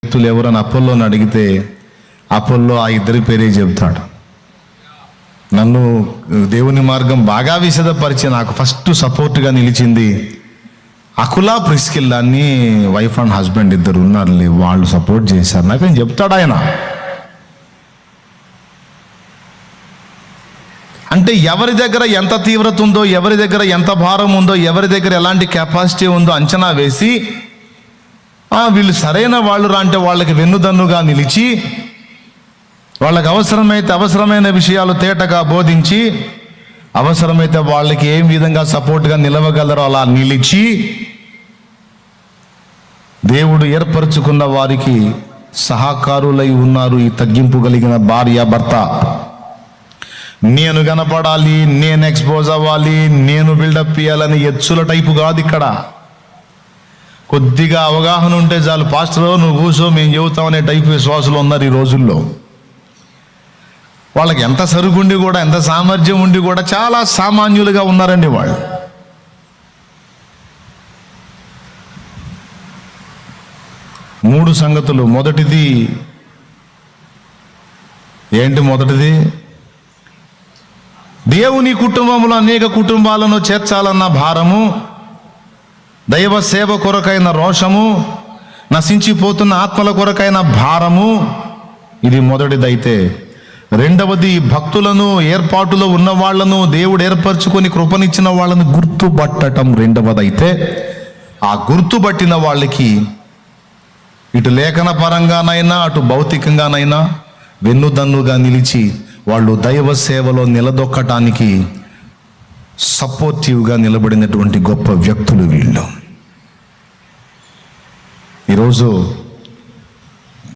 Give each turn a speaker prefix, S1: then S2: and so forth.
S1: వ్యక్తులు ఎవరని అపోల్లోని అడిగితే అపోల్లో ఆ ఇద్దరి పేరే చెబుతాడు. నన్ను దేవుని మార్గం బాగా విశదపరిచి నాకు ఫస్ట్ సపోర్ట్గా నిలిచింది అకులా ప్రిస్కిల్లా అని వైఫ్ అండ్ హస్బెండ్ ఇద్దరు ఉన్నారు, వాళ్ళు సపోర్ట్ చేశారు నాకు అని చెప్తాడు ఆయన. అంటే ఎవరి దగ్గర ఎంత తీవ్రత ఉందో, ఎవరి దగ్గర ఎంత భారం ఉందో, ఎవరి దగ్గర ఎలాంటి కెపాసిటీ ఉందో అంచనా వేసి వీళ్ళు సరైన వాళ్ళు రా అంటే వాళ్ళకి వెన్నుదన్నుగా నిలిచి, వాళ్ళకి అవసరమైన విషయాలు తేటగా బోధించి, అవసరమైతే వాళ్ళకి ఏ విధంగా సపోర్ట్గా నిలవగలరో అలా నిలిచి, దేవుడు ఏర్పరచుకున్న వారికి సహకారులై ఉన్నారు ఈ తగ్గింపు కలిగిన భార్య భర్త. నేను కనపడాలి, నేను ఎక్స్పోజ్ అవ్వాలి, నేను బిల్డప్ ఇవ్వాలని ఎచ్చుల టైపు కాదు. ఇక్కడ కొద్దిగా అవగాహన ఉంటే చాలు, పాస్టర్ నువ్వు కూర్చో మేము చెబుతామనే టైపు విశ్వాసులు ఉన్నారు ఈ రోజుల్లో. వాళ్ళకి ఎంత సరుకుండి కూడా, ఎంత సామర్థ్యం ఉండి కూడా చాలా సామాన్యులుగా ఉన్నారండి వాళ్ళు. మూడు సంగతులు. మొదటిది ఏంటి? మొదటిది దేవుని కుటుంబంలో అనేక కుటుంబాలను చేర్చాలన్న భారము, దైవ సేవ కొరకైన రోషము, నశించిపోతున్న ఆత్మల కొరకైన భారము, ఇది మొదటిదైతే, రెండవది భక్తులను, ఏర్పాటులో ఉన్న వాళ్లను, దేవుడు ఏర్పరచుకొని కృపనిచ్చిన వాళ్ళను గుర్తుపట్టడం రెండవదైతే, ఆ గుర్తుపట్టిన వాళ్ళకి ఇటు లేఖన పరంగానైనా అటు భౌతికంగానైనా వెన్నుదన్నుగా నిలిచి వాళ్ళు దైవ సేవలో నిలదొక్కటానికి సపోర్టివ్గా నిలబడినటువంటి గొప్ప వ్యక్తులు వీళ్ళు. ఈరోజు